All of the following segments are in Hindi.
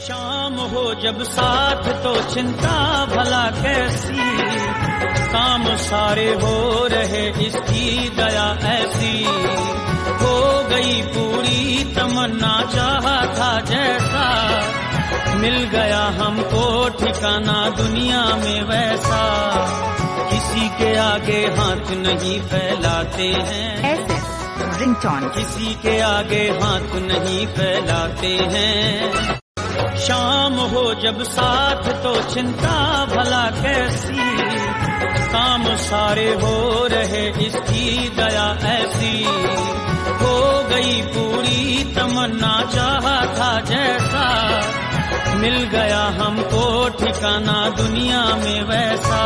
शाम हो जब साथ तो चिंता भला कैसी, काम सारे हो रहे इसकी दया ऐसी। हो गई पूरी तमन्ना चाहा था जैसा, मिल गया हमको ठिकाना दुनिया में वैसा। किसी के आगे हाथ नहीं फैलाते हैं, रिंगटोन किसी के आगे हाथ नहीं फैलाते हैं। शाम हो जब साथ तो चिंता भला कैसी, काम सारे हो रहे इसकी दया ऐसी। हो गई पूरी तमन्ना चाहा था जैसा, मिल गया हमको ठिकाना दुनिया में वैसा।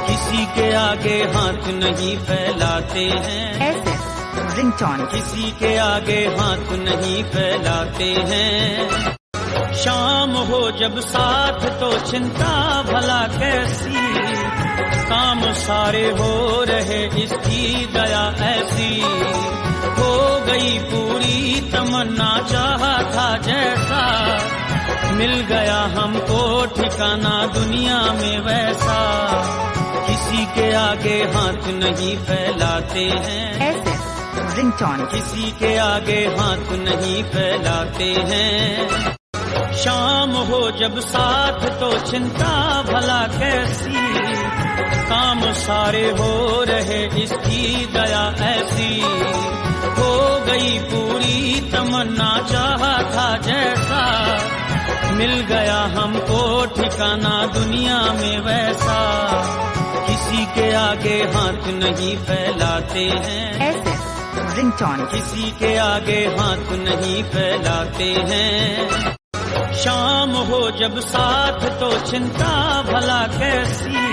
किसी के आगे हाथ नहीं फैलाते हैं, रिंगटोन किसी के आगे हाथ नहीं फैलाते हैं। शाम हो जब साथ तो चिंता भला कैसी, काम सारे हो रहे इसकी दया ऐसी। हो गई पूरी तमन्ना चाहा था जैसा, मिल गया हमको ठिकाना दुनिया में वैसा। किसी के आगे हाथ नहीं फैलाते हैं, रिंगटोन किसी के आगे हाथ नहीं फैलाते हैं। शाम हो जब साथ तो चिंता भला कैसी, काम सारे हो रहे इसकी दया ऐसी। हो गई पूरी तमन्ना चाहा था जैसा, मिल गया हमको ठिकाना दुनिया में वैसा। किसी के आगे हाथ नहीं फैलाते हैं, रिंगटोन किसी के आगे हाथ नहीं फैलाते हैं। शाम हो जब साथ तो चिंता भला कैसी,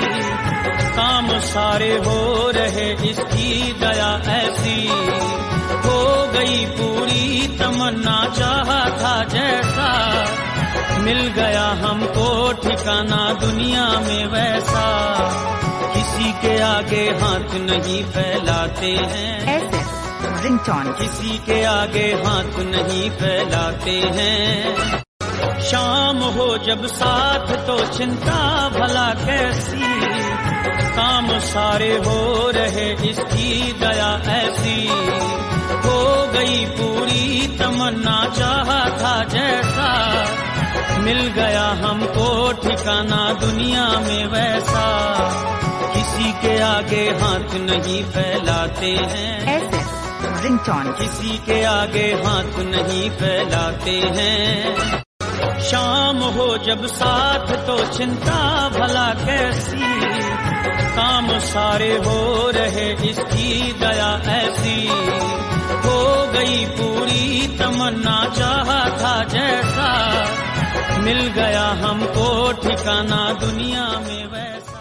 काम सारे हो रहे इसकी दया ऐसी। हो गई पूरी तमन्ना चाहा था जैसा, मिल गया हमको ठिकाना दुनिया में वैसा। किसी के आगे हाथ नहीं फैलाते हैं, रिंगटोन किसी के आगे हाथ नहीं फैलाते हैं। शाम हो जब साथ तो चिंता भला कैसी, काम सारे हो रहे इसकी दया ऐसी। हो गई पूरी तमन्ना चाहा था जैसा, मिल गया हमको ठिकाना दुनिया में वैसा। किसी के आगे हाथ नहीं फैलाते हैं, रिंगटोन किसी के आगे हाथ नहीं फैलाते हैं। शाम हो जब साथ तो चिंता भला कैसी, काम सारे हो रहे इसकी दया ऐसी। हो गई पूरी तमन्ना चाहा था जैसा, मिल गया हमको ठिकाना दुनिया में वैसा।